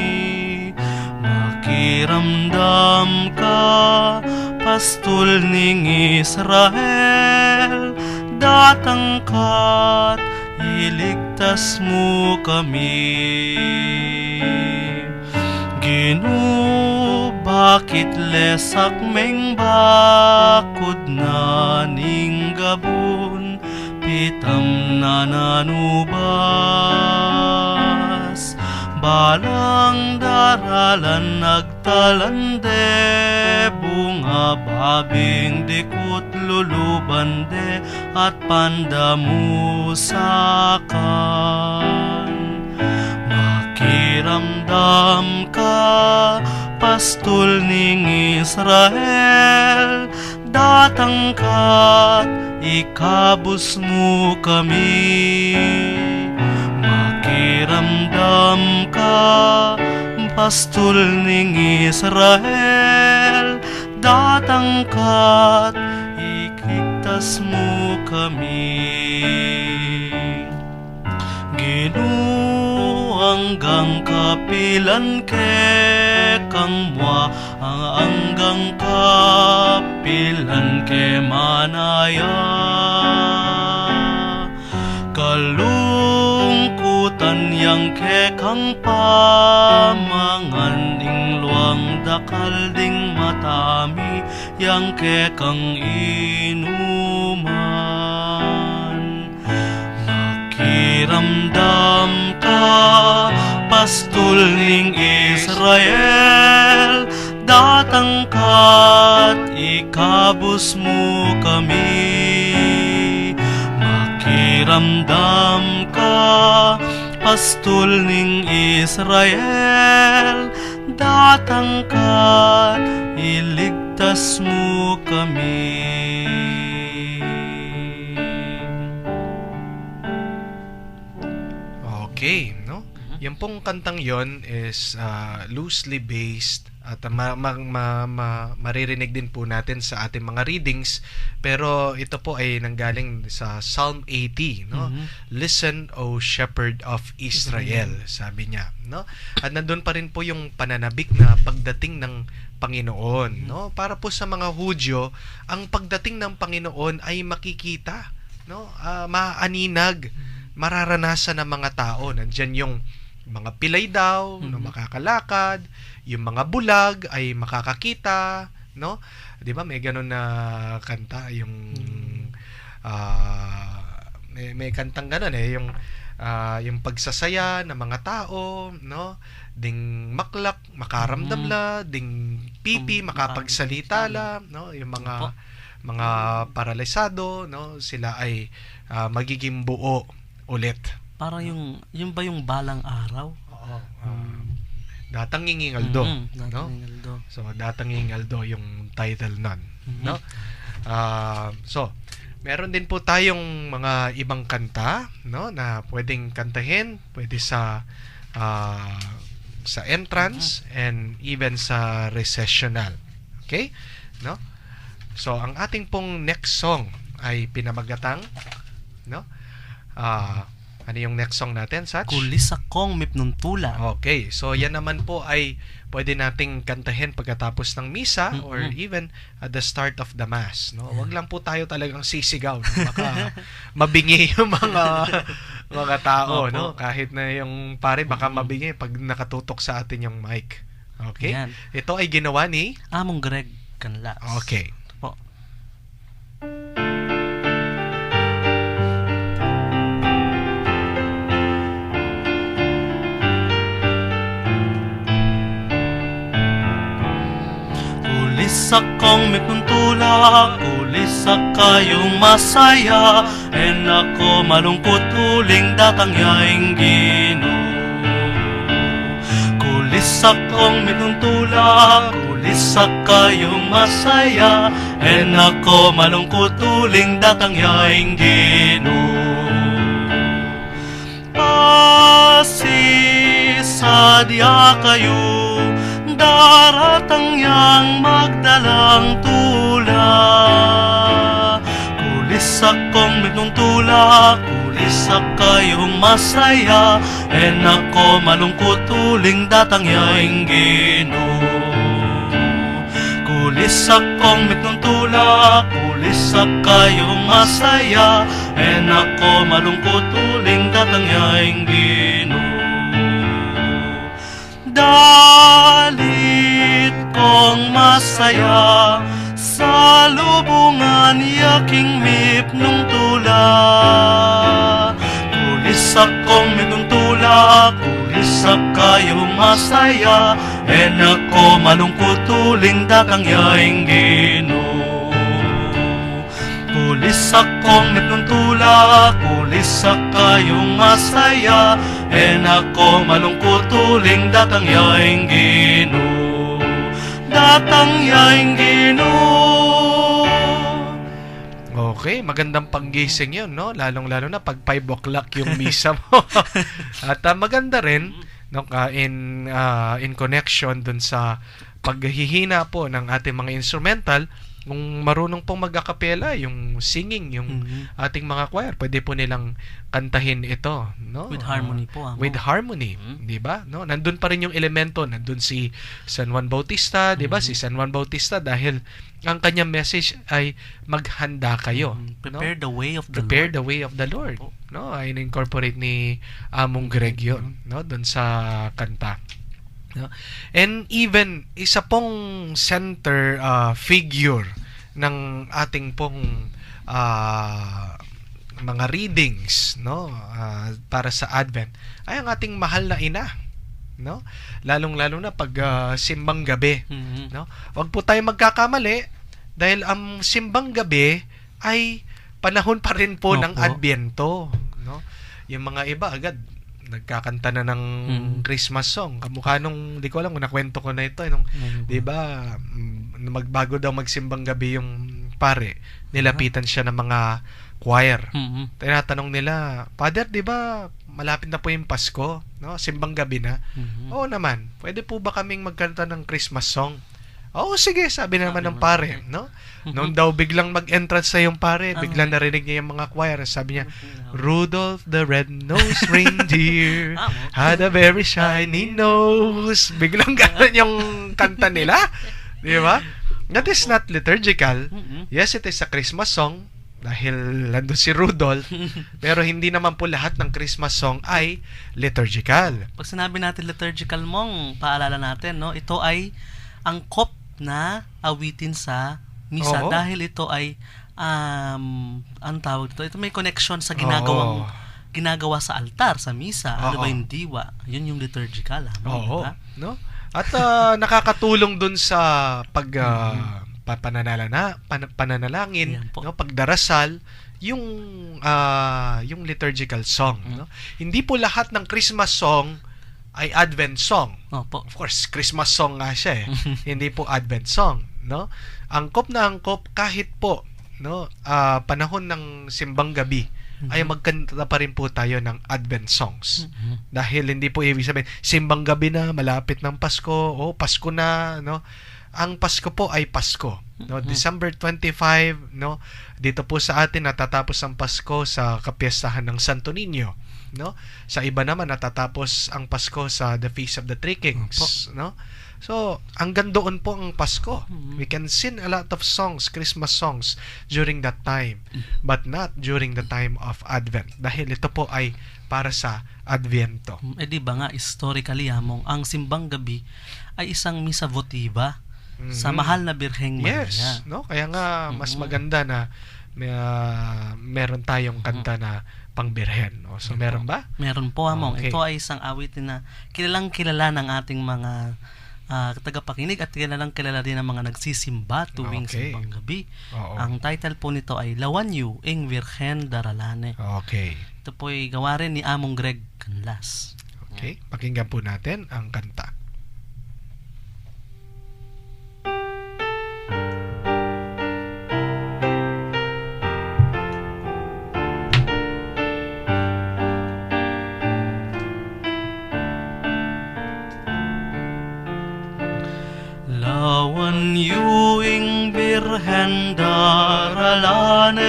Makiramdam ka, pastol ning Israel, datang ka't iligtas mo kami. Bakit lesak meng bakod na ning gabon, pitam na nanubas, balang daralan nagtalande, bunga babing dikut lulubande, at pandamusakan. Makiramdam ka, pastol ning Israel, datang ka't ikabus mo kami. Makiramdam ka, pastol ning Israel, datang ka't ikigtas mo kami. Hanggang kapilan ke kang mua, hanggang kapilan ke manaya. Kalungkutan yang ke kang pamangan, ing luang dakal ding matami, yang ke kang inuman. Makiramdam ka, pastol ning Israel, datang ka't ikabus mo kami. Makiramdam ka, pastol ning Israel, datang ka't iligtas mo kami. Okay, no? Yung pong kantang yon is loosely based at maririnig din po natin sa ating mga readings, pero ito po ay nanggaling sa Psalm 80, no? Listen, O Shepherd of Israel, sabi niya, no? At nandun pa rin po yung pananabik na pagdating ng Panginoon, no? Para po sa mga Hudyo, ang pagdating ng Panginoon ay makikita, no? Maaninag, mararanasan ng mga tao. Nandiyan yung mga pilay daw, no, makakalakad, yung mga bulag ay makakakita, no? 'Di ba? May ganun na kanta yung may kantang ganun yung pagsasaya ng mga tao, no? Ding maklak, makaramdam la, ding pipi, makapagsalita la, no? Yung mga paralisado, no? Sila ay magiging buo ulit. Parang yung ba yung balang araw? Oo. Datang Ngingaldo, no? Ngingaldo. So Datang Ngingaldo yung title nun, no? So meron din po tayong mga ibang kanta, no, na pwedeng kantahin, pwede sa entrance and even sa recessional. Okay? No? So ang ating pong next song ay pinamagatang, no? Ano yung next song natin, Sach? Kulis akong mipnuntula. Okay, so yan naman po ay pwede nating kantahin pagkatapos ng misa or even at the start of the mass, no? Wag lang po tayo talagang sisigaw, no? Baka mabingi yung mga tao, no? Kahit na yung pare baka mabingi pag nakatutok sa atin yung mic. Okay? Yan. Ito ay ginawa ni Among Greg Canlas. Okay. Po. Kulis akong mipnuntula, kulis kayong masaya, en ako malungkot uling datang yaing Ginoo. Kulis akong mipnuntula, kulis kayong masaya, en ako malungkot uling datang yaing Ginoo. Pasisadya kayo, daratang yang magdalang tula. Kulis akong mipnuntula, kulis kayong masaya, en ako malungkot uling datang yaing Ginoo. Kulis akong mipnuntula, kulis kayong masaya, en ako malungkot uling datang yaing Ginoo. Dalit kong masaya sa lubungan yaking mipnuntula. Kulis akong mipnuntula, kulis Kulisa kayo masaya, ako malungkot tuling dakang yaing Ginoo. Kulisa kong nagnuntula, kulisa kayong masaya, ako malungkot tuling dakang yaing Ginoo. Dakang yaing Ginoo. Okay, magandang panggising yun, no? Lalong-lalo na pag 5 o'clock yung misa mo. At maganda rin, no, in connection dun sa paghihina po ng ating mga instrumental, kung marunong pong mag-acapella, yung singing, yung ating mga choir, pwede po nilang kantahin ito, no? With harmony po. With harmony, 'di ba? No, nandun pa rin yung elemento, nandun si San Juan Bautista, 'di ba? Si San Juan Bautista dahil ang kanyang message ay maghanda kayo, Prepare the way of the Prepare Lord. the way of the Lord. No, ay incorporate ni Among Greg yun, no, doon sa kanta. No? And even isa pong center figure ng ating pong mga readings, no, para sa Advent ay ang ating mahal na ina, no? Lalong-lalo na pag simbang gabi, no? Huwag po tayo magkakamali dahil ang simbang gabi ay panahon pa rin po ng Adbyento, no? Yung mga iba agad nagkakanta na ng Christmas song. Kamukha nung, di ko alam kung nakwento ko na ito, nung, di ba, magbago daw magsimbang gabi yung pare, nilapitan siya ng mga choir. Tinatanong nila, Father, di ba, malapit na po yung Pasko, no? Simbang gabi na. Oo naman, pwede po ba kaming magkanta ng Christmas song? Oo, sige, sabi naman ng pare, no? Noon daw biglang mag-entrance sa yung pare, biglang narinig niya yung mga choir. Sabi niya, Rudolph the red-nosed reindeer had a very shiny nose. Biglang gano'n yung kanta nila. Di ba? That is not liturgical. Yes, it is a Christmas song dahil nandun si Rudolph. Pero hindi naman po lahat ng Christmas song ay liturgical. Pag sinabi natin liturgical, mong paalala natin, no? Ito ay angkop na awitin sa misa. Dahil ito ay ang tawag dito, ito may connection sa ginagawa sa altar, sa misa. Ano ba yung diwa? Yun yung liturgical. Diba? No? At nakakatulong dun sa pananalangin, no? Pagdarasal, yung liturgical song. No? Hindi po lahat ng Christmas song ay Advent song. Of course, Christmas song nga siya eh. Hindi po Advent song, no? Angkop na angkop kahit po, no, panahon ng simbang gabi ay magkanta pa rin po tayo ng Advent songs. Dahil hindi po ibig sabihin simbang gabi na, malapit ng Pasko, Pasko na, no? Ang Pasko po ay Pasko, no? December 25, no? Dito po sa atin natatapos ang Pasko sa kapiyastahan ng Santo Niño, no? Sa iba naman natatapos ang Pasko sa the Feast of the Three Kings, no? So, hanggang doon po ang Pasko. We can sing a lot of songs, Christmas songs during that time, but not during the time of Advent dahil ito po ay para sa Adviento. Di ba nga historically ang simbang gabi ay isang misa votiva sa mahal na Birheng Maria. Yes, no? Kaya nga mas maganda na meron tayong kanta na pangbirhen. So, meron ba? Meron po, among. Okay. Ito ay isang awitin na kilalang kilala ng ating mga tagapakinig at kilalang kilala din ng mga nagsisimba tuwing simbang gabi. Ang title po nito ay Lawan Yu ing Virgen Daralane. Okay. Ito po ay gawa rin ni Among Greg Canlas. Okay, pakinggan po natin ang kanta. Lawan yuing Birhen Daralane,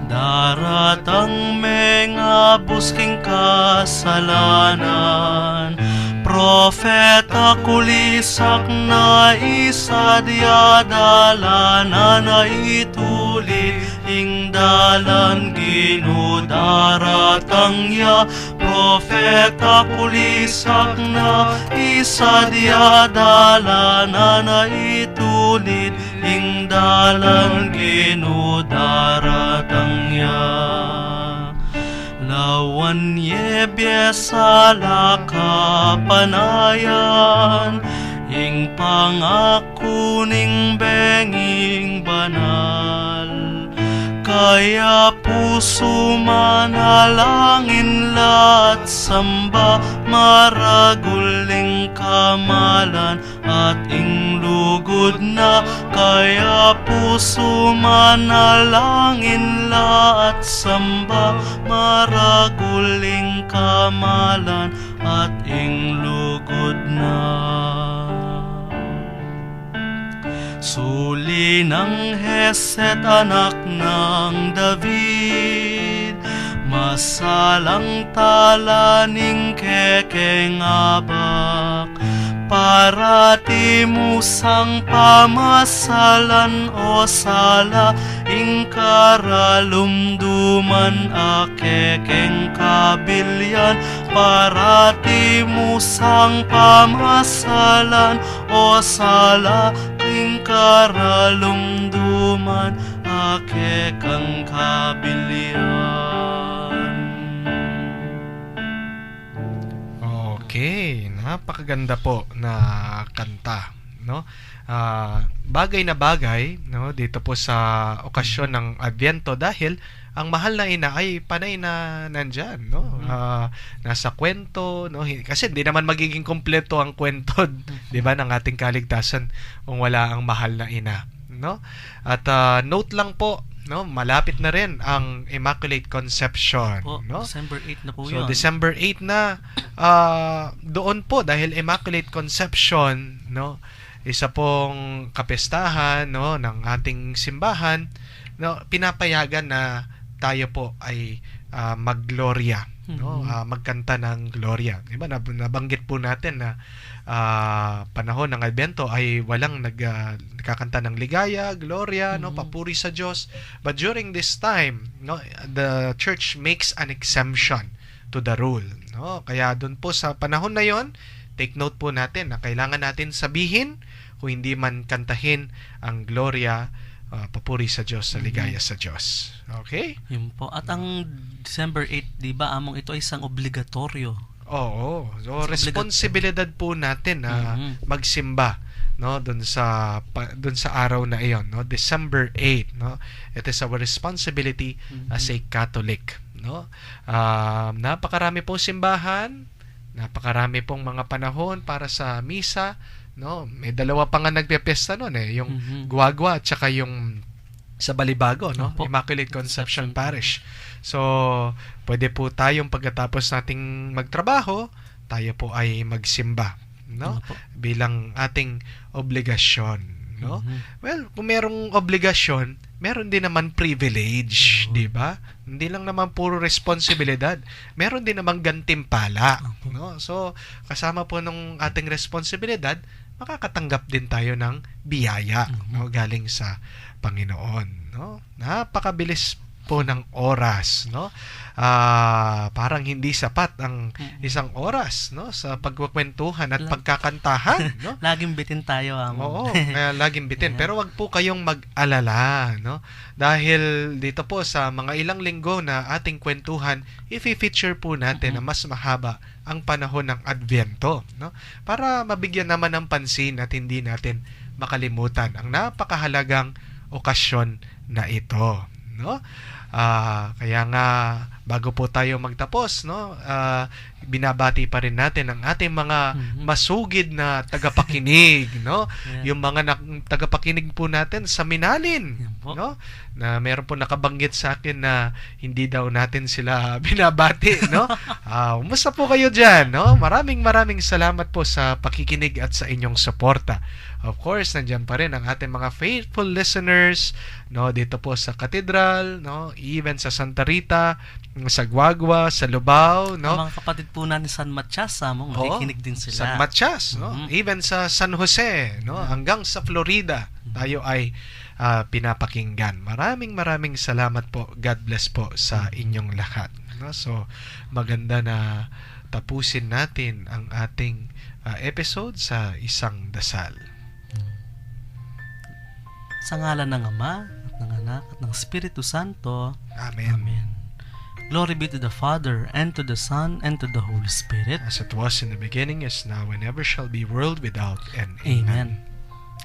daratang mga busking kasalanan. Propeta kulisak na isa diadalanan na itulit ing dalan ginudaratang ya. Propeta kulisak na isa diadalanan na itulit ing dalan ginudaratang ya. awan yebes ala kapanayan, ing pangako ning benging banal. Kaya puso manalangin lahat samba, maraguling kamalan at ing lugod na. Kaya puso manalangin lahat samba, maraguling kamalan at ing lugod na. Suli ng Heset, anak ng David, masalang talaning kekengabak, para timusang pamasalan o sala, ing karalumduman akekeng kabilyan, para timusang pamasalan o sala, ing karalumduman akekang kabilyan. Okay, napakaganda po na kanta, no? Bagay na bagay, no, dito po sa okasyon ng Adbyento, dahil ang mahal na ina ay panay na nandyan, no? Nasa kwento, no? Kasi hindi naman magiging kompleto ang kwento, 'di ba, ng ating kaligtasan kung wala ang mahal na ina, no? At note lang po, no, malapit na rin ang Immaculate Conception, no? December 8 na po So yun. December 8 na, doon po, dahil Immaculate Conception, no, isa pong kapestahan, no, ng ating simbahan, no, pinapayagan na tayo po ay mag-gloria, no, magkanta ng gloria. Diba, nabanggit po natin na panahon ng Adbyento ay walang nagkakanta ng ligaya, gloria, no, papuri sa Diyos. But during this time, no, the church makes an exemption to the rule, no. Kaya doon po sa panahon na 'yon, take note po natin na kailangan natin sabihin, kung hindi man kantahin ang gloria, papuri sa Diyos, sa ligaya sa Diyos. Okay? Yun po. At ang December 8, di ba, among ito ay isang obligatoryo. Oo. So, responsibilidad po natin na magsimba, no, doon sa araw na iyon, no, December 8, no. It is our responsibility as a Catholic, no. Napakarami pong simbahan, napakarami pong mga panahon para sa misa, no. May dalawa pa nga nagpepesta noon, yung Guagua at saka yung sa Balibago, no, Immaculate Conception Parish. So, pwede po tayong pagkatapos nating magtrabaho, tayo po ay magsimba, no, bilang ating obligasyon, no. Well, kung merong obligasyon, meron din naman privilege, di ba? Hindi lang naman puro responsibilidad. Meron din naman gantimpala, no? So, kasama po nung ating responsibilidad, makakatanggap din tayo ng biyaya, no, galing sa Panginoon, no? Napakabilis po ng oras, no? Parang hindi sapat ang isang oras, no, sa pagkukwentuhan at pagkakantahan, no? Laging bitin tayo, Oo, kaya laging bitin. Pero wag po kayong mag-alala, no? Dahil dito po sa mga ilang linggo na ating kwentuhan, i-feature po natin na mas mahaba ang panahon ng Adbyento, no? Para mabigyan naman ng pansin at hindi natin makalimutan ang napakahalagang okasyon na ito, no? Kaya nga, bago po tayo magtapos, no, binabati pa rin natin ang ating mga masugid na tagapakinig, no? Yung mga tagapakinig po natin sa Minalin, no? Na meron po nakabanggit sa akin na hindi daw natin sila binabati, no? Kumusta po kayo dyan, no? Maraming salamat po sa pakikinig at sa inyong suporta. Of course, nandiyan pa rin ang ating mga faithful listeners, no, dito po sa Cathedral, no, even sa Santa Rita, sa Guagua, sa Lubao, no. Ang mga kapatid po natin San Matias, makikinig din sila. San Matias, no. Even sa San Jose, no, hanggang sa Florida, tayo ay pinapakinggan. Maraming salamat po. God bless po sa inyong lahat, no. So, maganda na tapusin natin ang ating episode sa isang dasal. Sa ngalan ng Ama, at ng Anak, at ng Espiritu Santo. Amen. Amen. Glory be to the Father, and to the Son, and to the Holy Spirit. As it was in the beginning, is now, and ever shall be, world without end. Amen.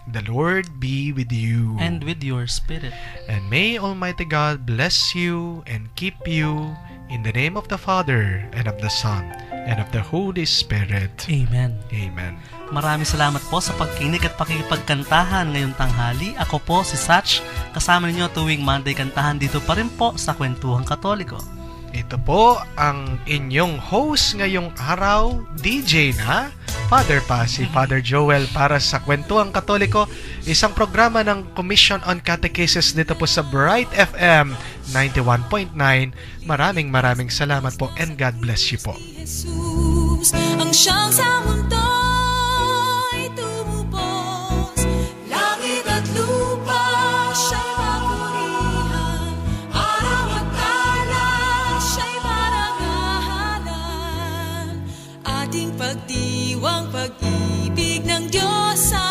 The Lord be with you. And with your spirit. And may Almighty God bless you and keep you in the name of the Father, and of the Son, and of the Holy Spirit. Amen. Amen. Maraming salamat po sa pagkinig at pakikipagkantahan ngayong tanghali. Ako po si Satch, kasama ninyo tuwing Monday kantahan dito pa rin po sa Kwentuhang Katoliko. Ito po ang inyong host ngayong araw, DJ na Father pa, si Father Joel para sa Kwentuhang Katoliko, isang programa ng Commission on Catechesis dito po sa Bright FM 91.9. Maraming salamat po and God bless you po. Jesus, ang siyang sa mundo'y tumubos, langit at lupa siya'y papurihan, araw at tala siya'y marangalan, ating pagdiwang pag-ibig ng Diyos sa